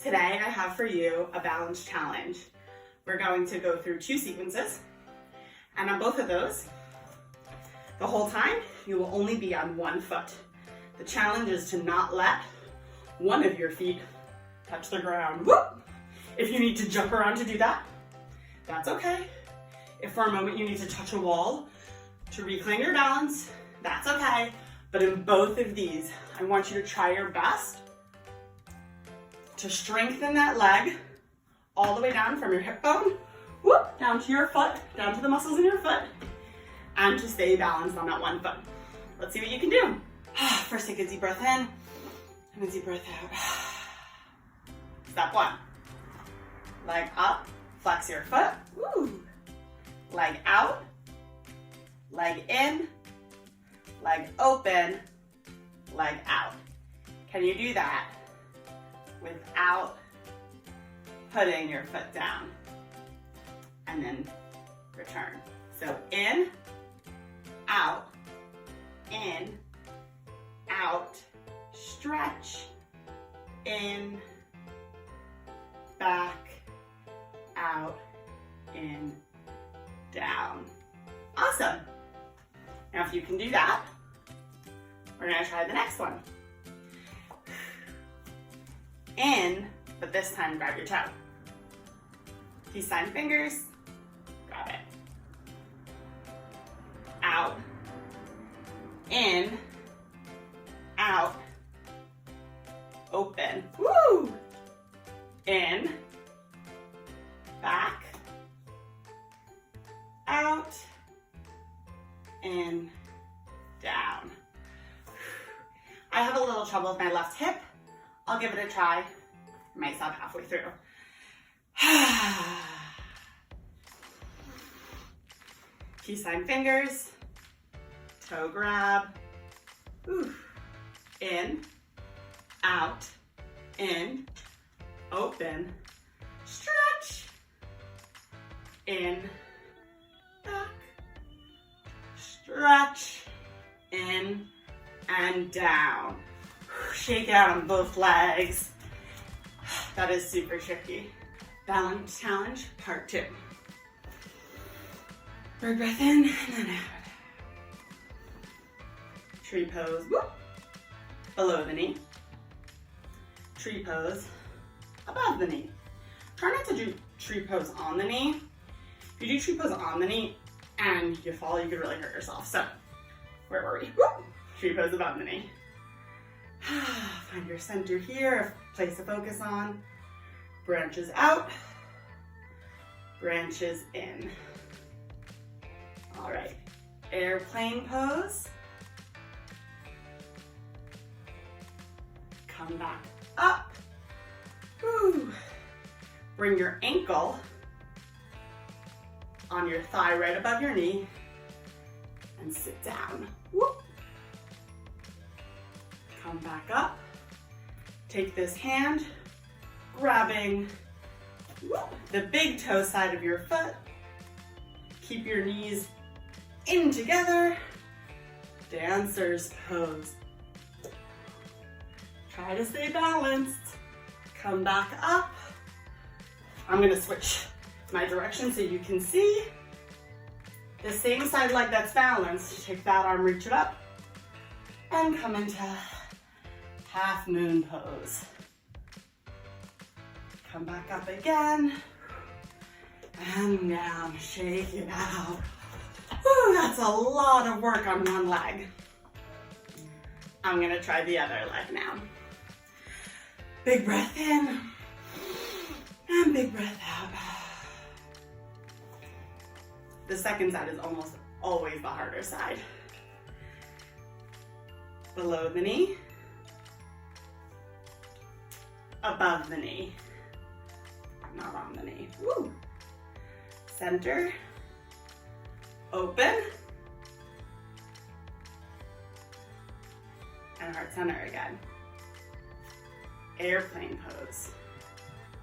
Today I have for you a balance challenge. We're going to go through 2 sequences, and on both of those, the whole time, you will only be on one foot. The challenge is to not let one of your feet touch the ground. Whoop! If you need to jump around to do that, that's okay. If for a moment you need to touch a wall to reclaim your balance, that's okay. But in both of these, I want you to try your best to strengthen that leg all the way down from your hip bone, whoop, down to your foot, down to the muscles in your foot, and to stay balanced on that one foot. Let's see what you can do. First, take a deep breath in and a deep breath out. Step 1. Leg up, flex your foot. Woo. Leg out, leg in, leg open, leg out. Can you do that without putting your foot down? And then return. So in, out, stretch, in, back, out, in, down. Awesome. Now if you can do that, we're gonna try the next one. In, but this time grab your toe. Peace sign fingers, grab it. Out, in, out, open, woo! In, back, out, in, down. I have a little trouble with my left hip. I'll give it a try. I might stop halfway through. Peace sign fingers, toe grab, ooh. In, out, in, open, stretch, in, back, stretch, in, and down. Shake out on both legs. That is super tricky. Balance challenge, part 2. Big breath in and then out. Tree pose, whoop, below the knee. Tree pose, above the knee. Try not to do tree pose on the knee. If you do tree pose on the knee and you fall, you could really hurt yourself. So, where were we? Whoop. Tree pose above the knee. Find your center here, place to focus on. Branches out, branches in. All right, airplane pose. Come back up. Woo. Bring your ankle on your thigh right above your knee and sit down. Whoop. Come back up. Take this hand, grabbing the big toe side of your foot. Keep your knees in together. Dancer's pose. Try to stay balanced. Come back up. I'm gonna switch my direction so you can see. The same side leg that's balanced. Take that arm, reach it up, and come into half moon pose. Come back up again, and down, shake it out. Woo, that's a lot of work on one leg. I'm gonna try the other leg now. Big breath in, and big breath out. The second side is almost always the harder side. Below the knee, above the knee, not on the knee. Woo. Center, open, and heart center again. Airplane pose,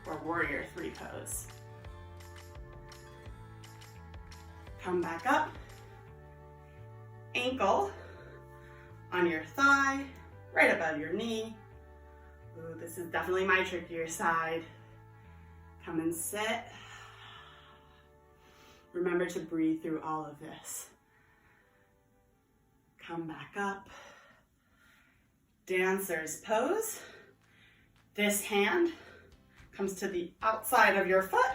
or warrior 3 pose. Come back up, ankle on your thigh, right above your knee, Ooh, this is definitely my trickier side. Come and sit. Remember to breathe through all of this. Come back up. Dancer's pose. This hand comes to the outside of your foot.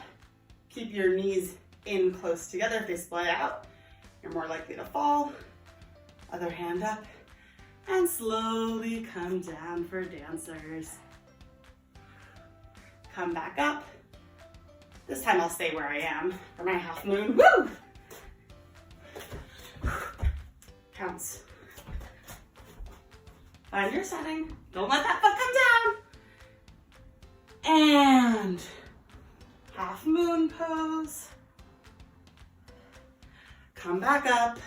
Keep your knees in close together. If they split out, you're more likely to fall. Other hand up. And slowly come down for dancers. Come back up. This time I'll stay where I am for my half moon. Woo! Counts. Find your setting. Don't let that foot come down. And half moon pose. Come back up.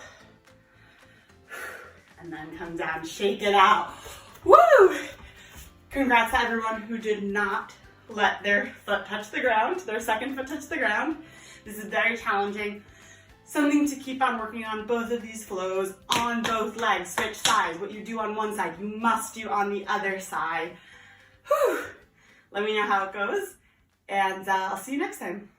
And then come down, shake it out. Woo! Congrats to everyone who did not let their foot touch the ground, their second foot touch the ground. This is very challenging. Something to keep on working on both of these flows on both legs. Switch sides. What you do on one side, you must do on the other side. Whew. Let me know how it goes, and I'll see you next time.